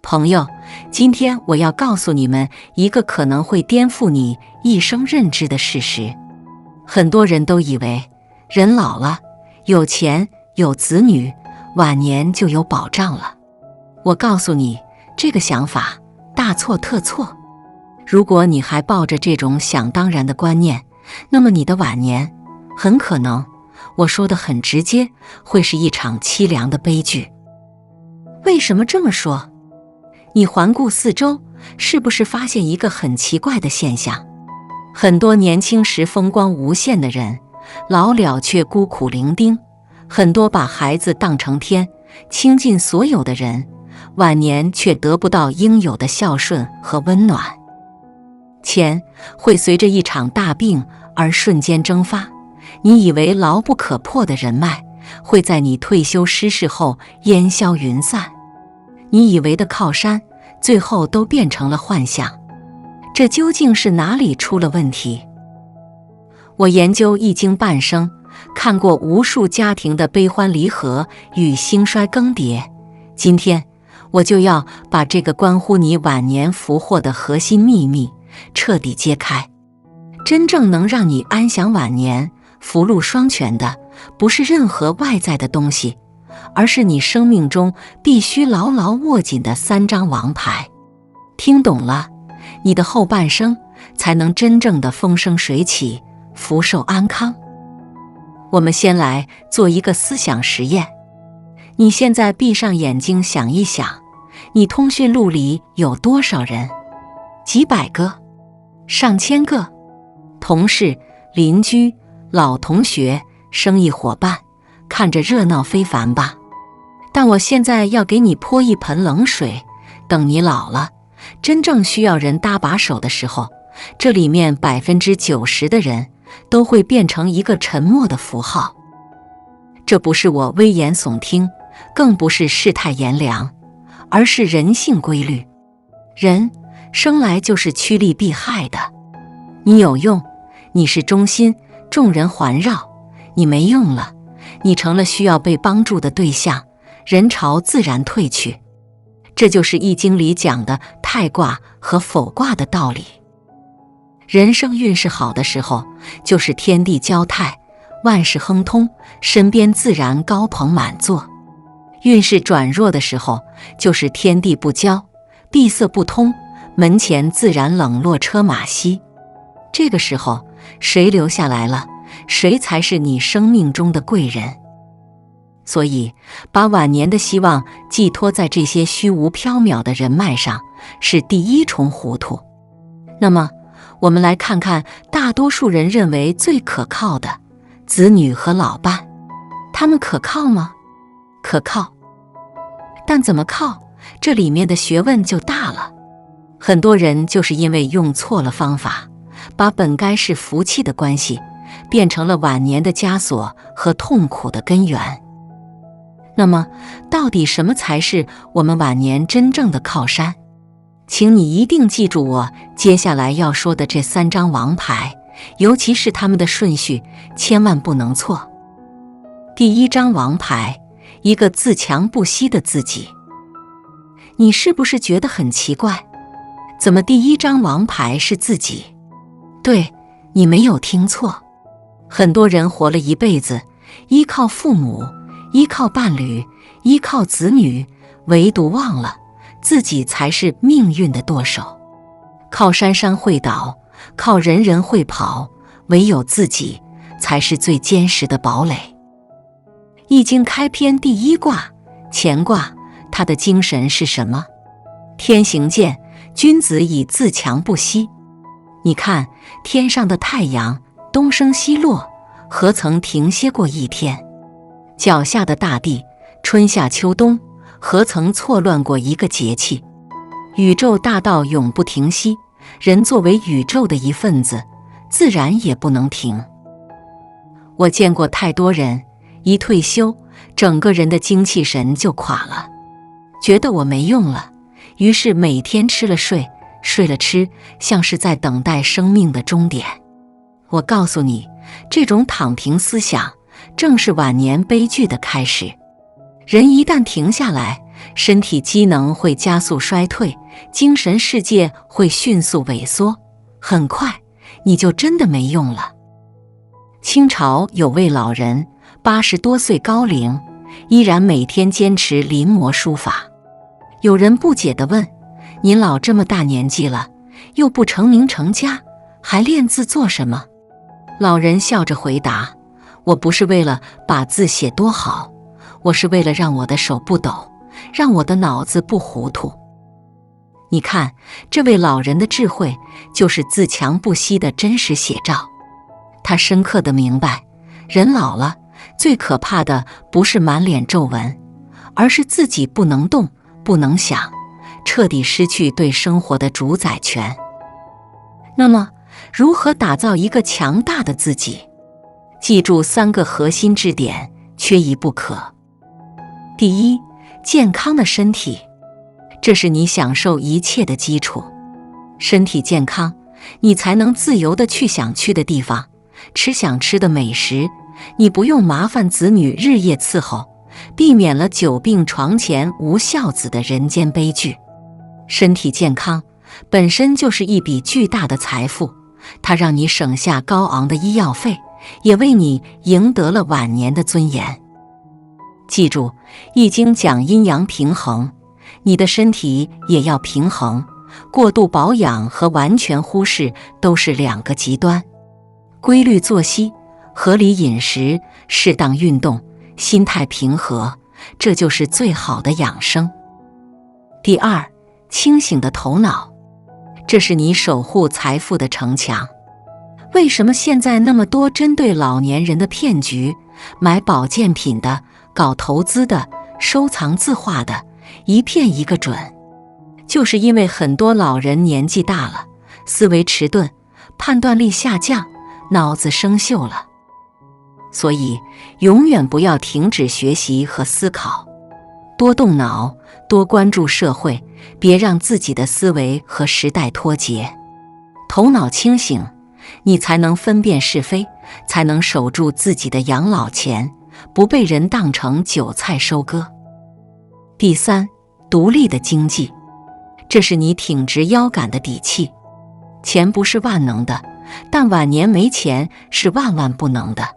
朋友，今天我要告诉你们一个可能会颠覆你一生认知的事实。很多人都以为人老了，有钱有子女，晚年就有保障了。我告诉你，这个想法大错特错。如果你还抱着这种想当然的观念，那么你的晚年很可能，我说的很直接，会是一场凄凉的悲剧。为什么这么说？你环顾四周，是不是发现一个很奇怪的现象？很多年轻时风光无限的人，老了却孤苦伶仃；很多把孩子当成天，倾尽所有的人，晚年却得不到应有的孝顺和温暖。钱会随着一场大病而瞬间蒸发，你以为牢不可破的人脉，会在你退休失势后烟消云散。你以为的靠山，最后都变成了幻想。这究竟是哪里出了问题？我研究易经半生，看过无数家庭的悲欢离合与兴衰更迭。今天我就要把这个关乎你晚年福祸的核心秘密彻底揭开。真正能让你安享晚年、福禄双全的，不是任何外在的东西，而是你生命中必须牢牢握紧的3张王牌。听懂了，你的后半生才能真正的风生水起，福寿安康。我们先来做一个思想实验。你现在闭上眼睛想一想，你通讯录里有多少人？几百个？上千个？同事、邻居、老同学、生意伙伴，看着热闹非凡吧。但我现在要给你泼一盆冷水，等你老了，真正需要人搭把手的时候，这里面90%的人都会变成一个沉默的符号。这不是我危言耸听，更不是世态炎凉，而是人性规律。人生来就是趋利避害的。你有用，你是中心，众人环绕；你没用了，你成了需要被帮助的对象，人潮自然退去。这就是易经里讲的泰卦和否卦的道理。人生运势好的时候，就是天地交泰，万事亨通，身边自然高朋满座；运势转弱的时候，就是天地不交，闭塞不通，门前自然冷落车马稀。这个时候，谁留下来了，谁才是你生命中的贵人。所以，把晚年的希望寄托在这些虚无缥缈的人脉上，是第一重糊涂。那么，我们来看看大多数人认为最可靠的子女和老伴，他们可靠吗？可靠。但怎么靠？这里面的学问就大了。很多人就是因为用错了方法，把本该是福气的关系，变成了晚年的枷锁和痛苦的根源。那么，到底什么才是我们晚年真正的靠山？请你一定记住我接下来要说的这3张王牌，尤其是他们的顺序，千万不能错。第1张王牌，一个自强不息的自己。你是不是觉得很奇怪？怎么第1张王牌是自己？对，你没有听错。很多人活了一辈子，依靠父母，依靠伴侣，依靠子女，唯独忘了自己才是命运的舵手。靠山山会倒，靠人人会跑，唯有自己才是最坚实的堡垒。易经开篇第1卦乾卦，它的精神是什么？天行健，君子以自强不息。你看天上的太阳东升西落，何曾停歇过一天？脚下的大地春夏秋冬，何曾错乱过一个节气？宇宙大道永不停息，人作为宇宙的一份子，自然也不能停。我见过太多人一退休，整个人的精气神就垮了，觉得我没用了，于是每天吃了睡，睡了吃，像是在等待生命的终点。我告诉你，这种躺平思想正是晚年悲剧的开始。人一旦停下来，身体机能会加速衰退，精神世界会迅速萎缩，很快你就真的没用了。清朝有位老人，80多岁高龄，依然每天坚持临摹书法。有人不解地问：您老这么大年纪了，又不成名成家，还练字做什么？老人笑着回答：我不是为了把字写多好，我是为了让我的手不抖，让我的脑子不糊涂。你看，这位老人的智慧就是自强不息的真实写照。他深刻地明白，人老了，最可怕的不是满脸皱纹，而是自己不能动，不能想，彻底失去对生活的主宰权。那么，如何打造一个强大的自己？记住3个核心支点，缺一不可。第一，健康的身体，这是你享受一切的基础。身体健康，你才能自由地去想去的地方，吃想吃的美食，你不用麻烦子女日夜伺候，避免了久病床前无孝子的人间悲剧。身体健康本身就是一笔巨大的财富，它让你省下高昂的医药费，也为你赢得了晚年的尊严。记住，《易经》讲阴阳平衡，你的身体也要平衡，过度保养和完全忽视都是2个极端。规律作息、合理饮食、适当运动、心态平和，这就是最好的养生。第二，清醒的头脑，这是你守护财富的城墙。为什么现在那么多针对老年人的骗局，买保健品的，搞投资的，收藏字画的，一片一个准？就是因为很多老人年纪大了，思维迟钝，判断力下降，脑子生锈了。所以永远不要停止学习和思考，多动脑，多关注社会，别让自己的思维和时代脱节。头脑清醒，你才能分辨是非，才能守住自己的养老钱，不被人当成韭菜收割。第三，独立的经济，这是你挺直腰杆的底气。钱不是万能的，但晚年没钱是万万不能的。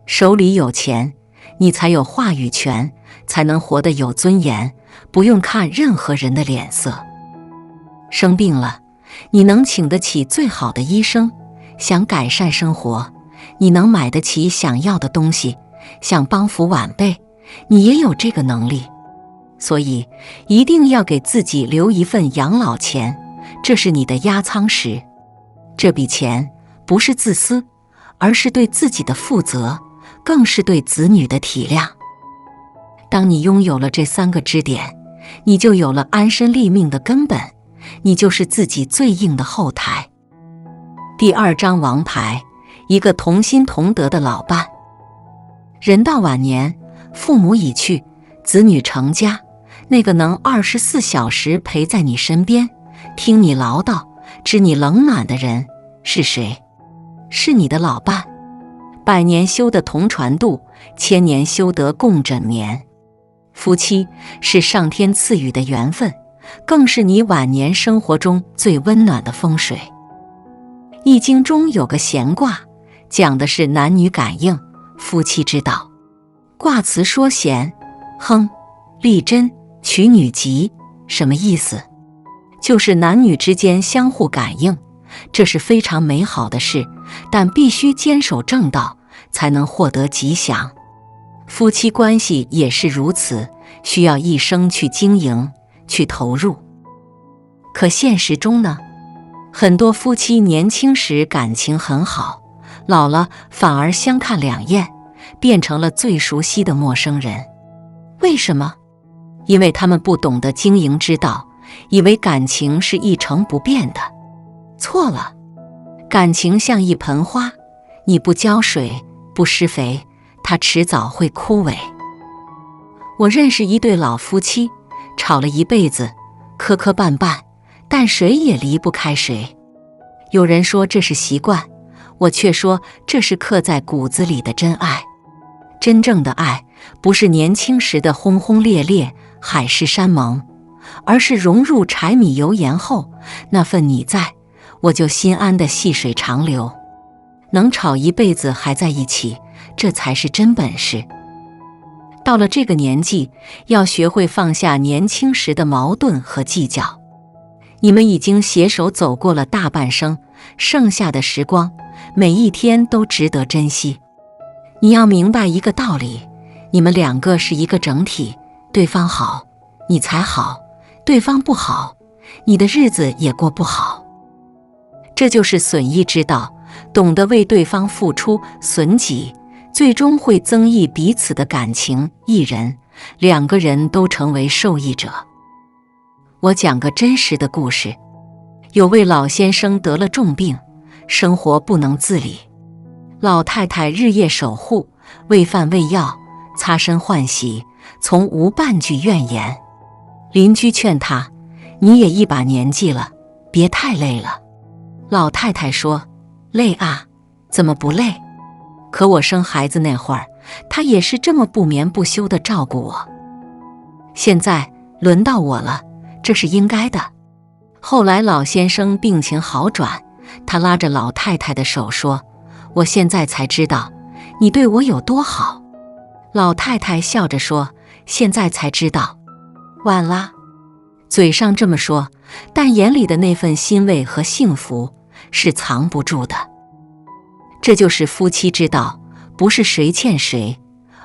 手里有钱，你才有话语权，才能活得有尊严，不用看任何人的脸色。生病了，你能请得起最好的医生，想改善生活，你能买得起想要的东西，想帮扶晚辈，你也有这个能力。所以一定要给自己留一份养老钱，这是你的压舱石。这笔钱不是自私，而是对自己的负责，更是对子女的体谅。当你拥有了这3个支点，你就有了安身立命的根本，你就是自己最硬的后台。第2张王牌，一个同心同德的老伴。人到晚年，父母已去，子女成家，那个能24小时陪在你身边，听你唠叨，知你冷暖的人是谁？是你的老伴。100年修得同船渡，1000年修得共枕眠。夫妻是上天赐予的缘分，更是你晚年生活中最温暖的风水。易经中有个闲卦，讲的是男女感应，夫妻之道。卦辞说闲，亨，利贞，取女吉，什么意思？就是男女之间相互感应，这是非常美好的事，但必须坚守正道，才能获得吉祥。夫妻关系也是如此，需要一生去经营，去投入。可现实中呢，很多夫妻年轻时感情很好，老了反而相看两厌，变成了最熟悉的陌生人。为什么？因为他们不懂得经营之道，以为感情是一成不变的。错了，感情像一盆花，你不浇水，不施肥，它迟早会枯萎。我认识一对老夫妻，吵了一辈子，磕磕绊绊，但谁也离不开谁。有人说这是习惯，我却说这是刻在骨子里的真爱。真正的爱，不是年轻时的轰轰烈烈，海誓山盟，而是融入柴米油盐后，那份你在，我就心安的细水长流。能吵一辈子还在一起，这才是真本事。到了这个年纪，要学会放下年轻时的矛盾和计较。你们已经携手走过了大半生，剩下的时光，每一天都值得珍惜。你要明白一个道理，你们两个是一个整体，对方好，你才好；对方不好，你的日子也过不好。这就是损益之道，懂得为对方付出，损己，最终会增益彼此的感情。一人、两个人都成为受益者。我讲个真实的故事，有位老先生得了重病，生活不能自理，老太太日夜守护，喂饭喂药，擦身换洗，从无半句怨言。邻居劝他，你也一把年纪了，别太累了。老太太说，累啊，怎么不累？可我生孩子那会儿，他也是这么不眠不休地照顾我。现在轮到我了，这是应该的。后来老先生病情好转，他拉着老太太的手说，我现在才知道你对我有多好。老太太笑着说，现在才知道，晚啦。嘴上这么说，但眼里的那份欣慰和幸福是藏不住的。这就是夫妻之道，不是谁欠谁，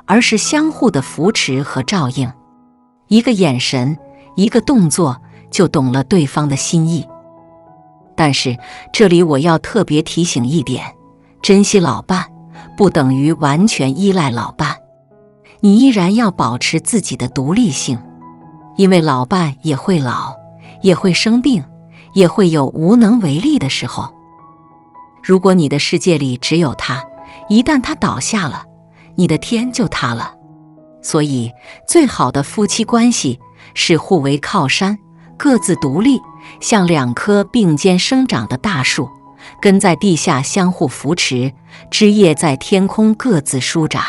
而是相互的扶持和照应。一个眼神，一个动作，就懂了对方的心意。但是这里我要特别提醒一点，珍惜老伴不等于完全依赖老伴，你依然要保持自己的独立性，因为老伴也会老，也会生病，也会有无能为力的时候。如果你的世界里只有他，一旦他倒下了，你的天就塌了。所以最好的夫妻关系是互为靠山，各自独立，像两棵并肩生长的大树，根在地下相互扶持，枝叶在天空各自舒展。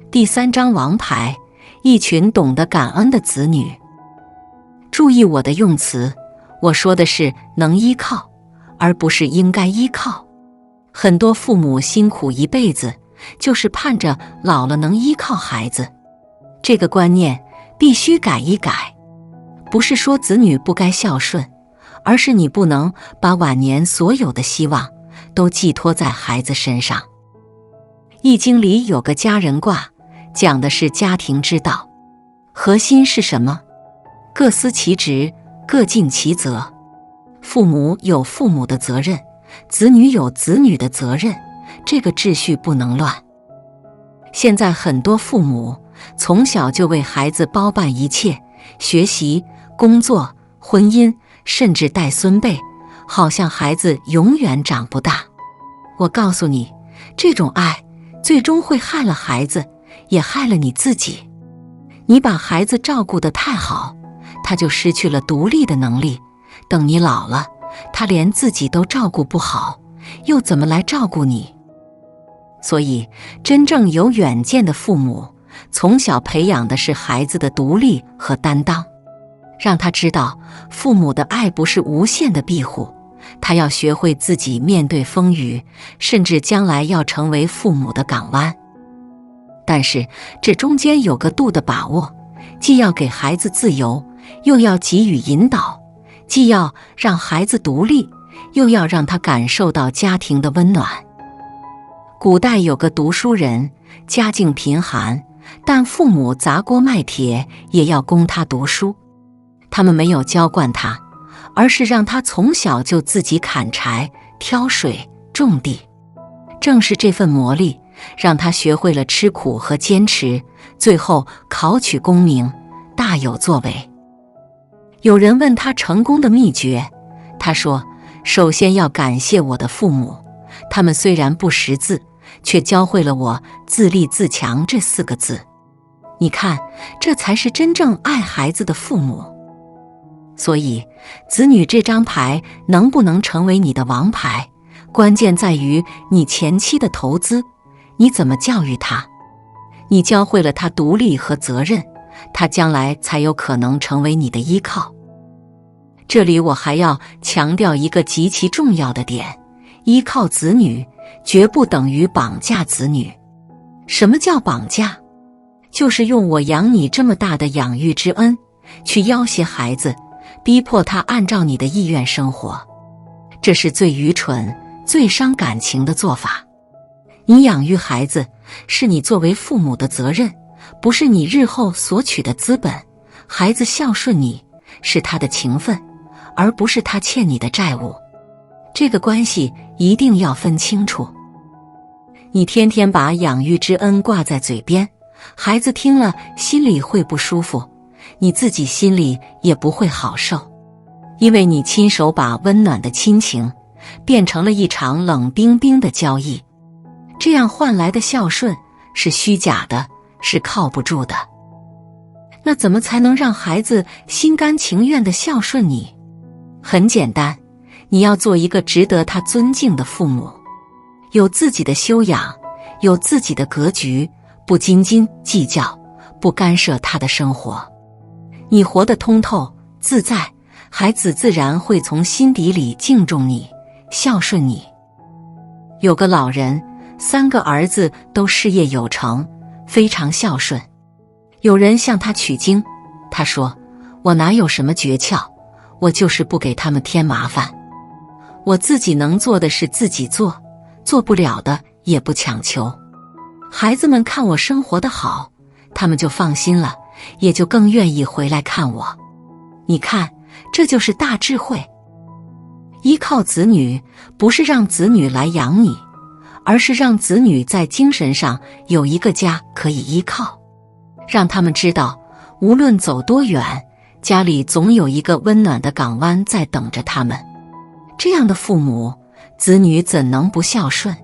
第3张王牌，一群懂得感恩的子女。注意我的用词，我说的是能依靠，而不是应该依靠。很多父母辛苦一辈子，就是盼着老了能依靠孩子。这个观念必须改一改。不是说子女不该孝顺，而是你不能把晚年所有的希望都寄托在孩子身上。易经里有个家人卦，讲的是家庭之道。核心是什么？各司其职，各尽其责。父母有父母的责任，子女有子女的责任，这个秩序不能乱。现在很多父母从小就为孩子包办一切，学习、工作、婚姻，甚至带孙辈，好像孩子永远长不大。我告诉你，这种爱最终会害了孩子，也害了你自己。你把孩子照顾得太好，他就失去了独立的能力，等你老了，他连自己都照顾不好，又怎么来照顾你？所以真正有远见的父母，从小培养的是孩子的独立和担当，让他知道父母的爱不是无限的庇护，他要学会自己面对风雨，甚至将来要成为父母的港湾。但是这中间有个度的把握，既要给孩子自由，又要给予引导，既要让孩子独立，又要让他感受到家庭的温暖。古代有个读书人，家境贫寒，但父母砸锅卖铁也要供他读书。他们没有娇惯他，而是让他从小就自己砍柴、挑水、种地。正是这份磨砺，让他学会了吃苦和坚持，最后考取功名，大有作为。有人问他成功的秘诀，他说，首先要感谢我的父母，他们虽然不识字，却教会了我自立自强这4个字。你看，这才是真正爱孩子的父母。所以子女这张牌能不能成为你的王牌，关键在于你前期的投资，你怎么教育他。你教会了他独立和责任，他将来才有可能成为你的依靠。这里我还要强调一个极其重要的点，依靠子女绝不等于绑架子女。什么叫绑架？就是用我养你这么大的养育之恩去要挟孩子，逼迫他按照你的意愿生活。这是最愚蠢、最伤感情的做法。你养育孩子是你作为父母的责任，不是你日后索取的资本。孩子孝顺你是他的情分，而不是他欠你的债务。这个关系一定要分清楚。你天天把养育之恩挂在嘴边，孩子听了心里会不舒服，你自己心里也不会好受，因为你亲手把温暖的亲情变成了一场冷冰冰的交易。这样换来的孝顺是虚假的，是靠不住的。那怎么才能让孩子心甘情愿地孝顺你？很简单，你要做一个值得他尊敬的父母，有自己的修养，有自己的格局，不斤斤计较，不干涉他的生活。你活得通透自在，孩子自然会从心底里敬重你，孝顺你。有个老人，3个儿子都事业有成，非常孝顺。有人向他取经，他说：我哪有什么诀窍，我就是不给他们添麻烦。我自己能做的是自己做，做不了的也不强求。孩子们看我生活得好，他们就放心了，也就更愿意回来看我。你看，这就是大智慧。依靠子女，不是让子女来养你，而是让子女在精神上有一个家可以依靠，让他们知道，无论走多远，家里总有一个温暖的港湾在等着他们。这样的父母，子女怎能不孝顺？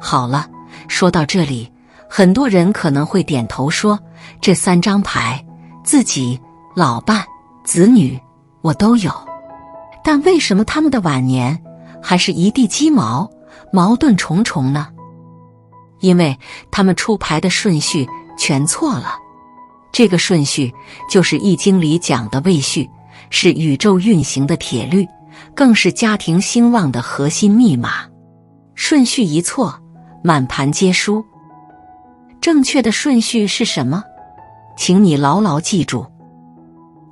好了，说到这里，很多人可能会点头说，这3张牌，自己、老伴、子女，我都有。但为什么他们的晚年还是一地鸡毛，矛盾重重呢？因为他们出牌的顺序全错了。这个顺序就是《易经》里讲的位序，是宇宙运行的铁律，更是家庭兴旺的核心密码。顺序一错，满盘皆输。正确的顺序是什么？请你牢牢记住，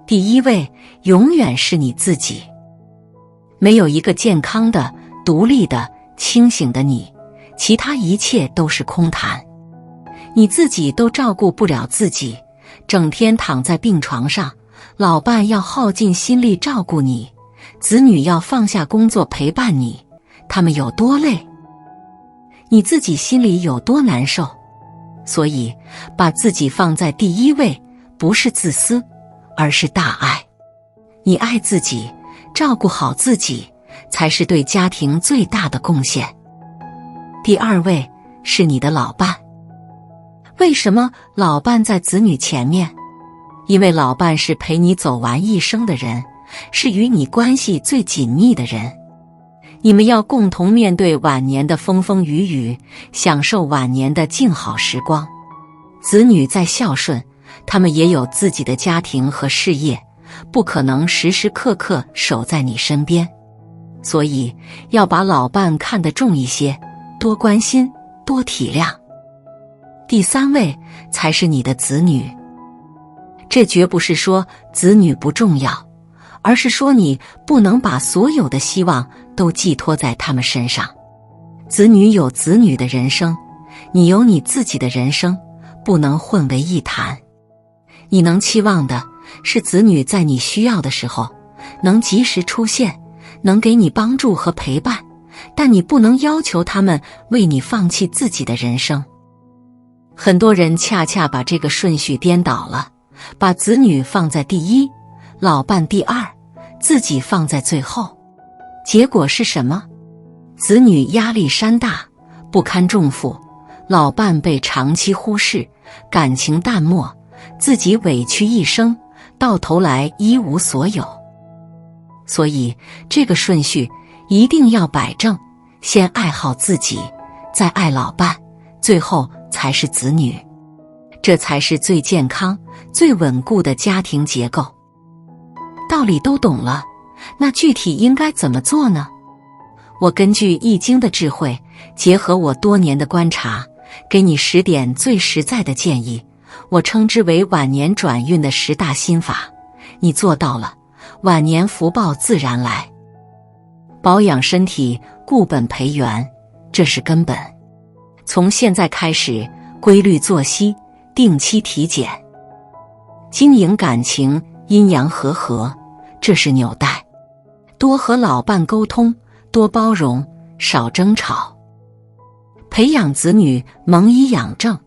第一位永远是你自己。没有一个健康的、独立的、清醒的你，其他一切都是空谈。你自己都照顾不了自己，整天躺在病床上，老伴要耗尽心力照顾你，子女要放下工作陪伴你，他们有多累，你自己心里有多难受。所以，把自己放在第一位，不是自私，而是大爱。你爱自己，照顾好自己，才是对家庭最大的贡献。第二位是你的老伴。为什么老伴在子女前面？因为老伴是陪你走完一生的人，是与你关系最紧密的人。你们要共同面对晚年的风风雨雨，享受晚年的静好时光。子女再孝顺，他们也有自己的家庭和事业，不可能时时刻刻守在你身边。所以要把老伴看得重一些，多关心，多体谅。第三位才是你的子女。这绝不是说子女不重要，而是说你不能把所有的希望都寄托在他们身上。子女有子女的人生，你有你自己的人生，不能混为一谈。你能期望的是子女在你需要的时候能及时出现，能给你帮助和陪伴，但你不能要求他们为你放弃自己的人生。很多人恰恰把这个顺序颠倒了，把子女放在第一，老伴第二，自己放在最后。结果是什么？子女压力山大，不堪重负，老伴被长期忽视，感情淡漠，自己委屈一生，到头来一无所有。所以这个顺序一定要摆正，先爱好自己，再爱老伴，最后才是子女。这才是最健康、最稳固的家庭结构。道理都懂了，那具体应该怎么做呢？我根据易经的智慧，结合我多年的观察，给你10点最实在的建议，我称之为晚年转运的10大心法。你做到了，晚年福报自然来。保养身体，固本培元，这是根本。从现在开始，规律作息，定期体检。经营感情，阴阳和合，这是纽带。多和老伴沟通，多包容，少争吵。培养子女，蒙以养正，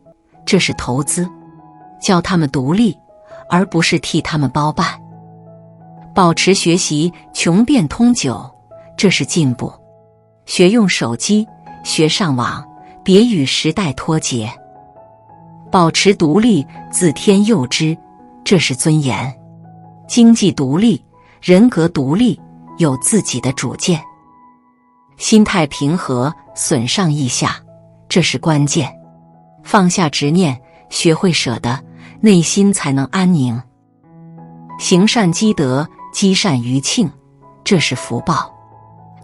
这是投资。教他们独立，而不是替他们包办。保持学习，穷变通久，这是进步。学用手机，学上网，别与时代脱节。保持独立，自天佑之，这是尊严。经济独立，人格独立，有自己的主见。心态平和，损上益下，这是关键。放下执念，学会舍得，内心才能安宁。行善积德，积善于庆，这是福报。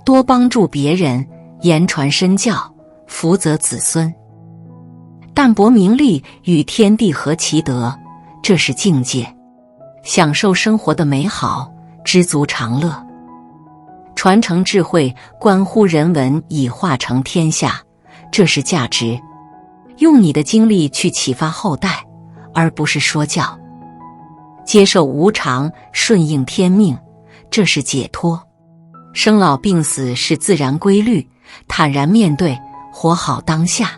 多帮助别人，言传身教，福泽子孙。淡泊名利，与天地合其德，这是境界。享受生活的美好，知足常乐。传承智慧，关乎人文，以化成天下，这是价值。用你的精力去启发后代，而不是说教。接受无常，顺应天命，这是解脱。生老病死是自然规律，坦然面对，活好当下。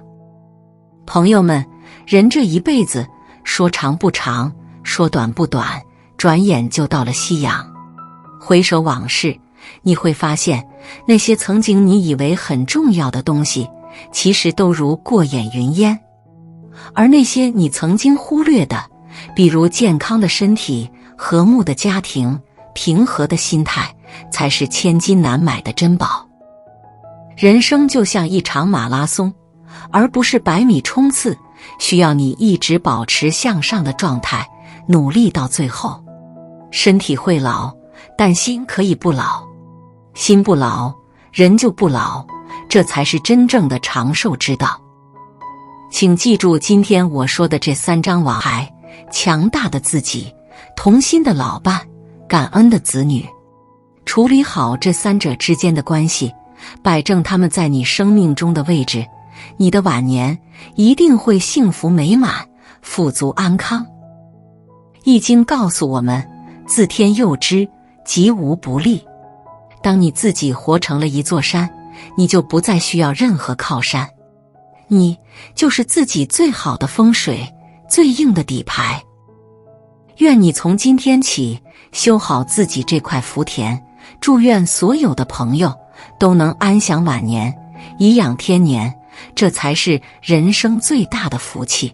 朋友们，人这一辈子，说长不长，说短不短，转眼就到了夕阳。回首往事，你会发现，那些曾经你以为很重要的东西，其实都如过眼云烟。而那些你曾经忽略的，比如健康的身体、和睦的家庭、平和的心态，才是千金难买的珍宝。人生就像一场马拉松，而不是100米冲刺，需要你一直保持向上的状态，努力到最后。身体会老，但心可以不老。心不老，人就不老，这才是真正的长寿之道。请记住今天我说的这3张王牌：强大的自己，同心的老伴，感恩的子女。处理好这3者之间的关系，摆正他们在你生命中的位置，你的晚年一定会幸福美满，富足安康。易经告诉我们，自天佑之，吉无不利。当你自己活成了一座山，你就不再需要任何靠山。你就是自己最好的风水，最硬的底牌。愿你从今天起修好自己这块福田，祝愿所有的朋友都能安享晚年，颐养天年，这才是人生最大的福气。